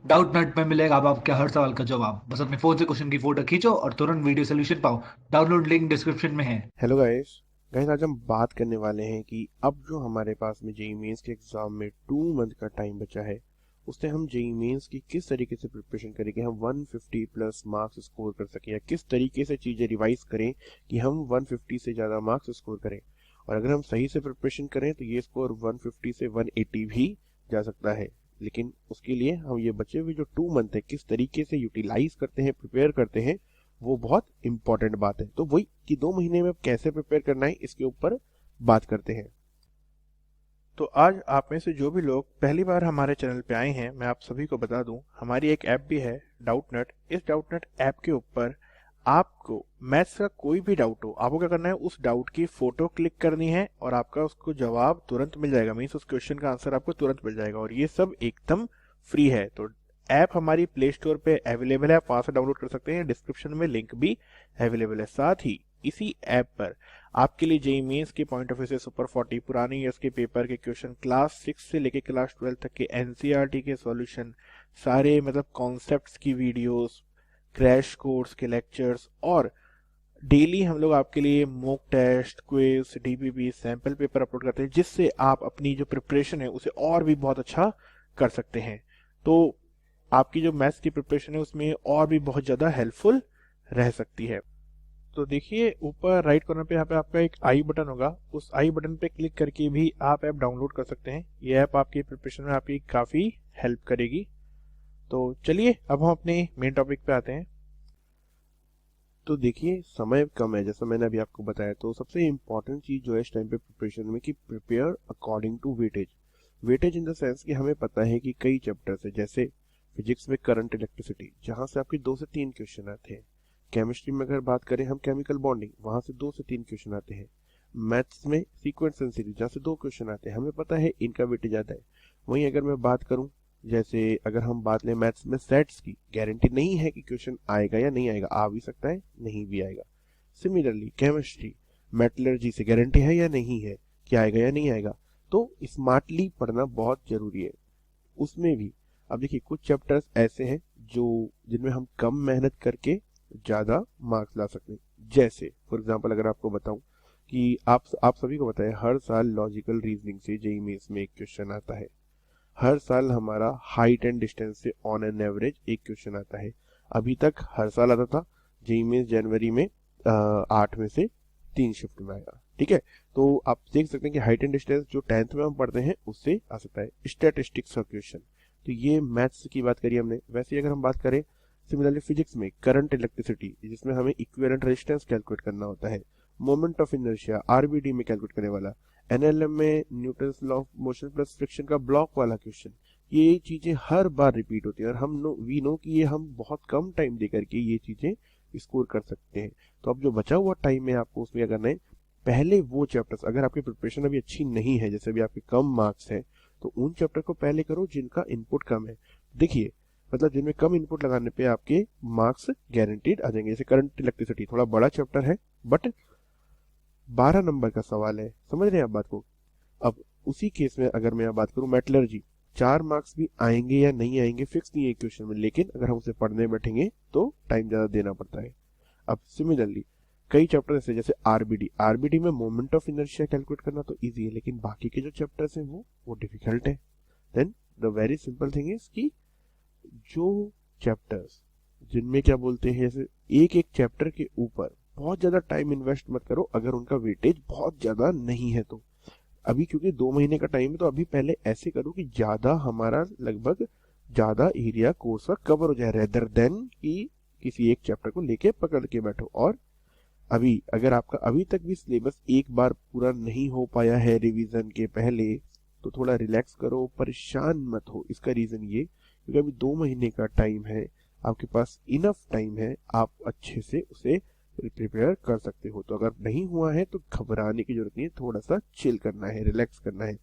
डाउटनट में मिलेगा अब आपके हर सवाल का जवाब। बस अपने फोन से क्वेश्चन की फोटो खींचो और तुरंत वीडियो सोल्यूशन पाओ। डाउनलोड लिंक डिस्क्रिप्शन में है। Hello guys. गाइस आज हम बात करने वाले हैं कि अब जो हमारे पास में जेईई मेंस के एग्जाम में 2 मंथ का टाइम बचा है, उससे हम जेईई मेंस की किस तरीके से प्रिपरेशन करें कि हम 150 प्लस मार्क्स स्कोर कर सकें, या किस तरीके से चीज़ें रिवाइज करें कि हम 150 से ज़्यादा मार्क्स स्कोर करें। और अगर हम सही से प्रिपरेशन करें तो ये स्कोर 150 से 180 भी जा सकता है। लेकिन उसके लिए हम ये बचे हुए जो 2 मंथ है किस तरीके से यूटिलाइज करते हैं, प्रिपेयर करते हैं, वो बहुत इंपॉर्टेंट बात है। तो वही कि 2 महीने में अब कैसे प्रिपेयर करना है इसके ऊपर बात करते हैं। तो आज आप में से जो भी लोग पहली बार हमारे चैनल पे आए हैं, मैं आप सभी को बता दूं, हमारी एक ऐप भी है डाउटनट। इस डाउटनट ऐप के ऊपर आपको मैथ्स का कोई भी डाउट हो, आपको क्या करना है, उस डाउट की फोटो क्लिक करनी है और आपका उसको जवाब तुरंत मिल जाएगा। मीन्स उस क्वेश्चन का आंसर आपको तुरंत मिल जाएगा और ये सब एकदम फ्री है। तो ऐप हमारी प्ले स्टोर पे अवेलेबल है, आप वहां से डाउनलोड कर सकते हैं। डिस्क्रिप्शन में लिंक भी अवेलेबल है। साथ ही इसी ऐप पर आपके लिए जेईई मेंस के पॉइंट ऑफ व्यू से सुपर 40 पुराने ईयर्स के पेपर के क्वेश्चन, क्लास 6 से लेके क्लास 12 तक के एनसीईआरटी के सॉल्यूशन, सारे मतलब कॉन्सेप्ट्स की वीडियोस, क्रैश कोर्स के लेक्चर्स, और डेली हम लोग आपके लिए mock test, quiz, DPP, sample paper upload करते हैं, जिससे आप अपनी जो प्रिपरेशन है उसे और भी बहुत अच्छा कर सकते हैं। तो आपकी जो मैथ्स की प्रिपरेशन है उसमें और भी बहुत ज़्यादा हेल्पफुल रह सकती है। तो देखिए ऊपर राइट कॉर्नर पे यहाँ पे आपका एक आई बटन होगा, उस आई बटन पे क्लिक करके भी आप ऐप डाउनलोड कर सकते हैं। ये ऐप आपकी प्रिपरेशन में आपकी काफ़ी हेल्प करेगी। तो चलिए अब हम अपने मेन टॉपिक पे आते हैं। तो देखिए समय कम है, जैसा मैंने अभी आपको बताया। तो सबसे इंपॉर्टेंट चीज जो है इस टाइम पे प्रिपरेशन में कि prepare according to weightage. Weightage in the sense कि हमें पता है कि कई चैप्टर्स है, जैसे फिजिक्स में करंट इलेक्ट्रिसिटी, जहां से आपके 2 से 3 क्वेश्चन आते हैं। केमिस्ट्री में अगर बात करें हम केमिकल बॉन्डिंग, वहां से 2 से 3 क्वेश्चन आते हैं। मैथ्स में सीक्वेंस एंड सीरीज, जहाँ से 2 क्वेश्चन आते हैं, हमें पता है इनका वेटेज आता है। वहीं अगर मैं बात करूं, जैसे अगर हम बात लें मैथ्स में सेट्स की, गारंटी नहीं है कि क्वेश्चन आएगा या नहीं आएगा, आ भी सकता है नहीं भी आएगा। सिमिलरली केमिस्ट्री, मेटलर्जी से गारंटी है या नहीं है कि आएगा या नहीं आएगा। तो स्मार्टली पढ़ना बहुत जरूरी है उसमें भी। अब देखिए कुछ चैप्टर्स ऐसे हैं जो जिनमें हम कम मेहनत करके ज्यादा मार्क्स ला सकते हैं। जैसे फॉर एग्जांपल अगर आपको बताऊं कि आप सभी को पता है हर साल लॉजिकल रीजनिंग से जेईई मेंस में एक क्वेश्चन आता है। हर साल हमारा हाइट एंड डिस्टेंस से ऑन एन एवरेज एक क्वेश्चन आता है। अभी तक हर साल आता था। जेईई मेंस जनवरी में 8 में से 3 शिफ्ट में आएगा। ठीक है। तो आप देख सकते हैं कि हाइट एंड डिस्टेंस जो 10th में हम पढ़ते हैं उससे आ सकता है। स्टैटिस्टिक्स का क्वेश्चन, तो ये मैथ्स की बात करी हमने। वैसे ही अगर हम बात करें सिमिलरली फिजिक्स में करंट इलेक्ट्रिसिटी, जिसमें हमें इक्विवेलेंट रेजिस्टेंस कैलकुलेट करना होता है। मोमेंट ऑफ इनर्शिया आरबीडी में कैलकुलेट करने वाला। एनएलएम में Newton's law of motion plus friction का ब्लॉक वाला क्वेश्चन। ये चीजें हर बार रिपीट होती है और हम वी नो कि ये हम बहुत कम टाइम दे करके ये चीजें स्कोर कर सकते हैं। तो अब जो बचा हुआ टाइम है आपको उसमें क्या करना है, पहले वो चैप्टर्स, अगर आपकी प्रिपरेशन अभी अच्छी नहीं है, जैसे अभी आपके कम मार्क्स है, तो उन चैप्टर को पहले करो जिनका इनपुट कम है। देखिए मतलब जिनमें कम इनपुट लगाने पे आपके मार्क्स गारंटीड आ जाएंगे। जैसे करंट इलेक्ट्रिसिटी थोड़ा बड़ा चैप्टर है, बट 12 नंबर का सवाल है, समझ रहे हैं आप बात को। अब उसी केस में अगर मैं बात करूं मेटलर्जी, 4 मार्क्स भी आएंगे या नहीं आएंगे फिक्स नहीं है क्वेश्चन में, लेकिन अगर हम उसे पढ़ने बैठेंगे तो टाइम ज्यादा देना पड़ता है। अब सिमिलरली कई चैप्टर ऐसे, जैसे आरबीडी, आरबीडी में मोमेंट ऑफ इनर्शिया कैलकुलेट करना तो इजी है, लेकिन बाकी के जो चैप्टर्स हैं वो डिफिकल्ट है। Then the very simple thing is कि जो चैप्टर्स जिनमें क्या बोलते हैं, जैसे एक एक चैप्टर के ऊपर बहुत ज्यादा टाइम इन्वेस्ट मत करो अगर उनका वेटेज बहुत ज्यादा नहीं है तो। अभी क्योंकि 2 महीने का टाइम है, तो अभी पहले ऐसे करो कि ज्यादा हमारा लगभग ज्यादा एरिया कोर्स का कवर हो जाए, रेदर देन कि किसी एक चैप्टर को लेके पकड़ के बैठो। और अभी अगर आपका अभी तक भी सिलेबस एक बार पूरा नहीं हो पाया है रिवीजन के पहले, तो थोड़ा रिलैक्स करो, परेशान मत हो। इसका रीजन ये क्योंकि अभी 2 महीने का टाइम है, आपके पास इनफ टाइम है, आप अच्छे से उसे प्रिपेयर कर सकते हो। तो अगर नहीं हुआ है तो घबराने की जरूरत नहीं है, थोड़ा सा चिल करना है, रिलैक्स करना है,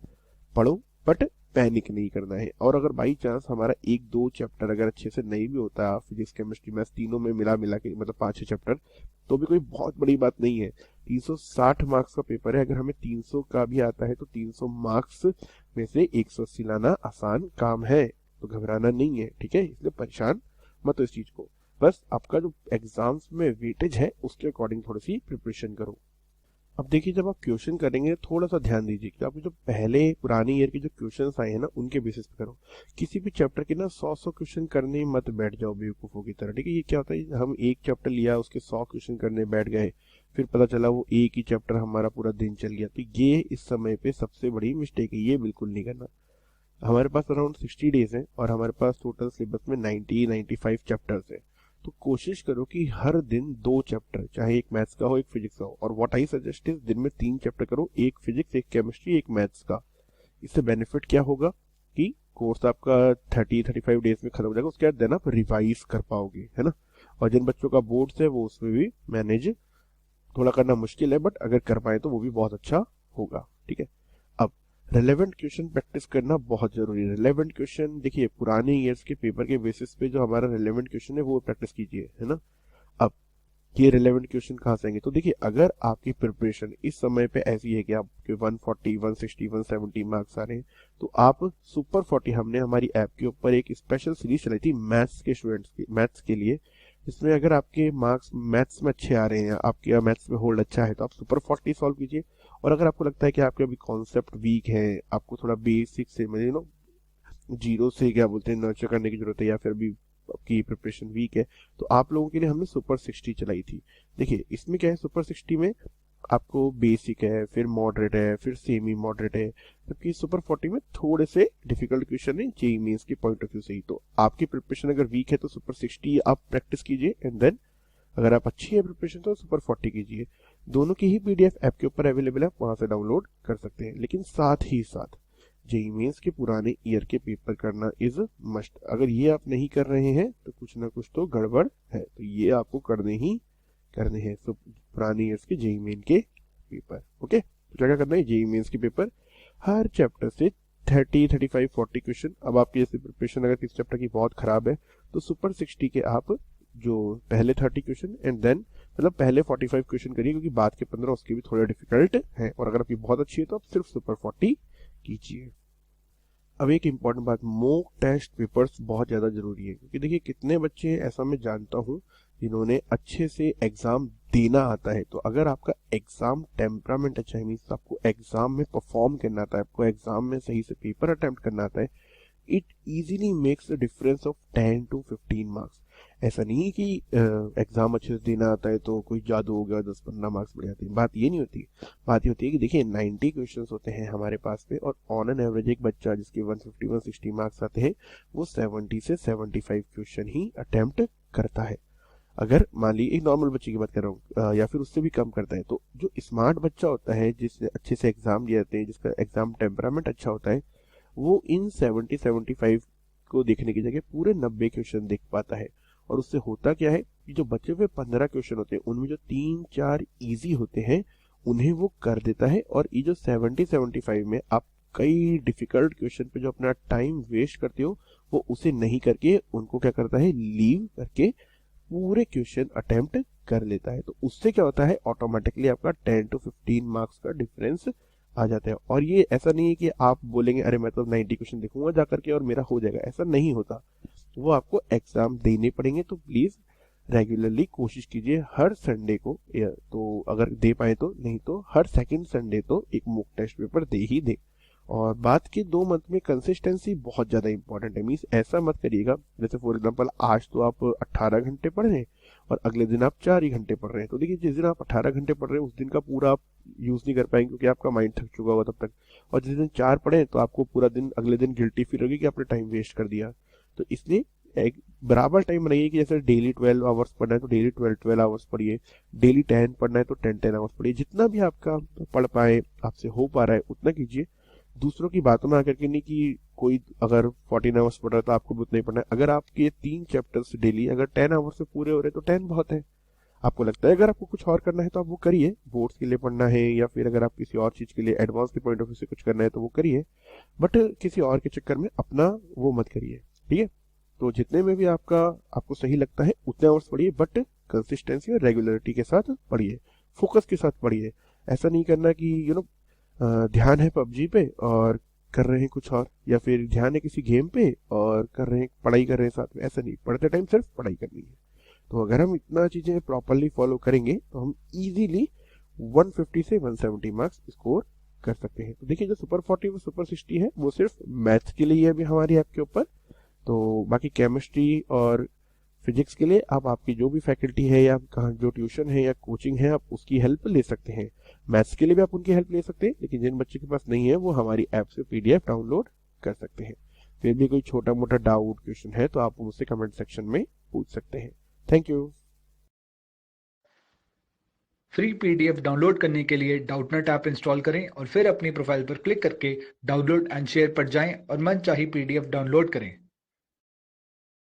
पढ़ो बट पैनिक नहीं करना है। और अगर बाई चांस हमारा 1-2 चैप्टर अगर अच्छे से नहीं भी होता, फिजिक्स केमिस्ट्री मैथ्स तीनों में मिला मिला के मतलब 5-6 चैप्टर, तो भी कोई बहुत बड़ी बात नहीं है। 360 मार्क्स का पेपर है, अगर हमें 300 का भी आता है तो 300 मार्क्स में से 180 लाना आसान काम है। तो घबराना नहीं है, ठीक है। इसलिए परेशान मत हो इस चीज को, बस आपका जो एग्जाम्स में वेटेज है उसके अकॉर्डिंग थोड़ी सी प्रिपरेशन करो। अब देखिए, जब आप क्वेश्चन करेंगे थोड़ा सा ध्यान दीजिए कि आपके जो पहले पुराने ईयर के जो क्वेश्चंस आए हैं ना उनके बेसिस पे करो। किसी भी चैप्टर के ना 100 क्वेश्चन करने मत बैठ जाओ बेवकूफों की तरह, ठीक है। ये क्या होता है, हम एक चैप्टर लिया उसके 100 क्वेश्चन करने बैठ गए, फिर पता चला वो एक ही चैप्टर हमारा पूरा दिन चल गया। तो ये इस समय पे सबसे बड़ी मिस्टेक है, ये बिल्कुल नहीं करना। हमारे पास अराउंड 60 डेज है और हमारे पास टोटल सिलेबस में 95 चैप्टर्स है। तो कोशिश करो कि हर दिन 2 चैप्टर, चाहे एक मैथ्स का हो एक फिजिक्स का हो, और व्हाट आई सजेस्ट इज दिन में 3 चैप्टर करो, एक फिजिक्स एक केमिस्ट्री एक मैथ्स का। इससे बेनिफिट क्या होगा कि कोर्स आपका 30-35 डेज में खत्म हो जाएगा, उसके बाद देन आप रिवाइज कर पाओगे, है ना। और जिन बच्चों का बोर्ड्स है वो उसमें भी मैनेज थोड़ा करना मुश्किल है, बट अगर कर पाए तो वो भी बहुत अच्छा होगा, ठीक है। अब रेलेवेंट क्वेश्चन प्रैक्टिस करना बहुत जरूरी है। रेलेवेंट क्वेश्चन देखिए, पुराने ईयर्स के पेपर के बेसिस पे जो हमारा रेलेवेंट क्वेश्चन है वो प्रैक्टिस कीजिए, है ना। अब ये रेलेवेंट क्वेश्चन कहाँ से आएंगे, तो देखिए अगर आपकी प्रिपरेशन इस समय पे ऐसी है कि आपके 140, 160, 170 मार्क्स आ रहे हैं, तो आप सुपर 40, हमने हमारी ऐप के ऊपर एक स्पेशल सीरीज चलाई थी मैथ्स के स्टूडेंट्स की, मैथ्स के लिए। इसमें अगर आपके मार्क्स मैथ्स में अच्छे आ रहे हैं, आपके मैथ्स में होल्ड अच्छा है, तो आप सुपर 40 सॉल्व कीजिए। और अगर आपको लगता है कि आपके अभी कॉन्सेप्ट वीक है, आपको थोड़ा बेसिक से मतलब जीरो से क्या बोलते हैं नर्चर करने की जरूरत है, या फिर अभी आपकी प्रिपरेशन वीक है, तो आप लोगों के लिए हमने सुपर 60 चलाई थी। देखिए इसमें क्या है, सुपर 60 में आपको बेसिक है, फिर मॉडरेट है, फिर सेमी मॉडरेट है, जबकि सुपर 40 में थोड़े से डिफिकल्ट क्वेश्चन है जेईई मेंस के पॉइंट ऑफ व्यू से ही। तो आपकी प्रिपरेशन अगर वीक है तो सुपर 60 आप प्रैक्टिस कीजिए, एंड देन अगर आप अच्छी है प्रिपरेशन तो सुपर 40 कीजिए। दोनों की ही पीडीएफ ऐप के ऊपर अवेलेबल है, आप वहां से डाउनलोड कर सकते हैं। लेकिन साथ ही साथ जेईई मेंस के पुराने ईयर के पेपर करना इज मस्ट। अगर ये आप नहीं कर रहे हैं तो कुछ ना कुछ तो गड़बड़ है, तो ये आपको करने हैं पुराने ईयर्स के जेईई मेन के पेपर। ओके, तो क्या क्या करना है, जेईई मेंस के पेपर हर चैप्टर से 30, 35, 40 क्वेश्चन। अब आपकी जैसे प्रिपरेशन अगर किसी चैप्टर की बहुत खराब है तो सुपर 60 के आप जो पहले 30 क्वेश्चन एंड देन मतलब पहले 45 क्वेश्चन करिए, क्योंकि बाद के 15 उसके भी थोड़े डिफिकल्ट हैं। और अगर आपकी बहुत अच्छी है तो आप सिर्फ सुपर 40 कीजिए। अब एक इम्पॉर्टेंट बात, मॉक टेस्ट पेपर्स बहुत ज़्यादा जरूरी है, क्योंकि देखिए कितने बच्चे ऐसा मैं जानता हूँ जिन्होंने अच्छे से एग्जाम देना आता है। तो अगर आपका एग्जाम टेम्परामेंट अच्छा है, मीन्स आपको एग्जाम में परफॉर्म करना आता है, आपको एग्जाम में सही से पेपर अटेम्प्ट करना आता है, it easily makes a difference of 10 to 15 marks. ऐसा नहीं है कि एग्जाम अच्छे से देना आता है तो कोई जादू हो गया 10-15 मार्क्स बढ़ जाते हैं, बात ये नहीं होती। बात ये होती है कि देखिए 90 क्वेश्चंस होते हैं हमारे पास पे, और ऑन एन एवरेज एक बच्चा जिसके 150-160 मार्क्स आते हैं वो 70 से 75 क्वेश्चन ही अटेम्प्ट करता है। अगर मान ली एक नॉर्मल बच्चे की बात कर रहा हूँ, या फिर उससे भी कम करता है, तो जो स्मार्ट बच्चा होता है जिसने अच्छे से एग्जाम दिए जाते हैं, जिसका एग्जाम टेम्परामेंट अच्छा होता है, वो इन 70-75 को देखने की जगह पूरे 90 क्वेश्चन देख पाता है। और उससे होता क्या है कि जो बचे हुए 15 क्वेश्चन होते हैं उनमें जो 3-4 इजी होते हैं उन्हें वो कर देता है, और ये जो 70-75 में आप कई डिफिकल्ट क्वेश्चन पे जो अपना टाइम वेस्ट करते हो वो उसे नहीं करके उनको क्या करता है, लीव करके पूरे क्वेश्चन अटेम्प्ट कर लेता है। तो उससे क्या होता है, ऑटोमेटिकली आपका 10 to 15 मार्क्स का डिफरेंस आ जाता है। और ये ऐसा नहीं है कि आप बोलेंगे अरे मैं तो 90 क्वेश्चन देखूंगा जाकर के और मेरा हो जाएगा, ऐसा नहीं होता। वो आपको एग्जाम देने पड़ेंगे। तो प्लीज रेगुलरली कोशिश कीजिए हर संडे को, तो अगर दे पाए तो, नहीं तो हर सेकंड संडे तो एक मॉक टेस्ट पेपर दे ही दे। और बात की 2 मंथ में कंसिस्टेंसी बहुत ज्यादा इंपॉर्टेंट है। मीन्स ऐसा मत करिएगा जैसे फॉर एग्जांपल आज तो आप 18 घंटे पढ़ रहे हैं और अगले दिन आप 4 ही घंटे पढ़ रहे हैं। तो देखिए जिस दिन आप 18 घंटे पढ़ रहे हैं उस दिन का पूरा आप यूज नहीं कर पाएंगे, क्योंकि आपका माइंड थक चुका होगा तब तक। और जिस दिन 4 पढ़े तो आपको पूरा दिन अगले दिन गिल्टी फील होगी कि आपने टाइम वेस्ट कर दिया। तो इसलिए एक बराबर टाइम बनाइए कि जैसे डेली 12 आवर्स पढ़ना है तो डेली 12 आवर्स पढ़िए, डेली 10 पढ़ना है तो 10 आवर्स पढ़िए। जितना भी आपका पढ़ पाए, आपसे हो पा रहा है उतना कीजिए। दूसरों की बातों में आकर के नहीं कि कोई अगर 14 आवर्स पढ़ रहा है तो आपको भी उतना ही पढ़ना है। अगर आपके 3 चैप्टर्स डेली अगर 10 आवर्स से पूरे हो रहे हैं तो 10 बहुत है। आपको लगता है अगर आपको कुछ और करना है तो आप वो करिए, बोर्ड्स के लिए पढ़ना है या फिर अगर आप किसी और चीज के लिए एडवांस के पॉइंट ऑफ व्यू से कुछ करना है तो वो करिए, बट किसी और के चक्कर में अपना वो मत करिए, ठीक है। तो जितने में भी आपको सही लगता है उतने आवर्स पढ़िए, बट कंसिस्टेंसी और रेगुलरिटी के साथ पढ़िए, फोकस के साथ पढ़िए। ऐसा नहीं करना कि ध्यान है पबजी पे और कर रहे हैं कुछ और, या फिर ध्यान है किसी गेम पे और कर रहे हैं पढ़ाई कर रहे हैं साथ में, ऐसा नहीं, पढ़ते टाइम सिर्फ पढ़ाई करनी है। तो अगर हम इतना चीज़ें प्रॉपरली फॉलो करेंगे तो हम इजीली 150 से 170 मार्क्स स्कोर कर सकते हैं। तो देखिए जो सुपर 40 व सुपर 60 है वो सिर्फ मैथ्स के लिए है अभी हमारी ऐप के ऊपर। तो बाकी केमिस्ट्री और फिजिक्स के लिए आप आपकी जो भी फैकल्टी है या कहाँ जो ट्यूशन है या कोचिंग है आप उसकी हेल्प ले सकते हैं। मैथ्स के लिए भी आप उनकी हेल्प ले सकते हैं, लेकिन जिन बच्चों के पास नहीं है वो हमारी ऐप से पीडीएफ डाउनलोड कर सकते हैं। फिर भी कोई छोटा मोटा डाउट क्वेश्चन है तो आप मुझसे कमेंट सेक्शन में पूछ सकते हैं। Thank you. Free PDF download करने के लिए डाउटनेट ऐप इंस्टॉल करें और फिर अपनी प्रोफाइल पर क्लिक करके डाउनलोड एंड शेयर पर जाएं और मनचाही पीडीएफ डाउनलोड करें।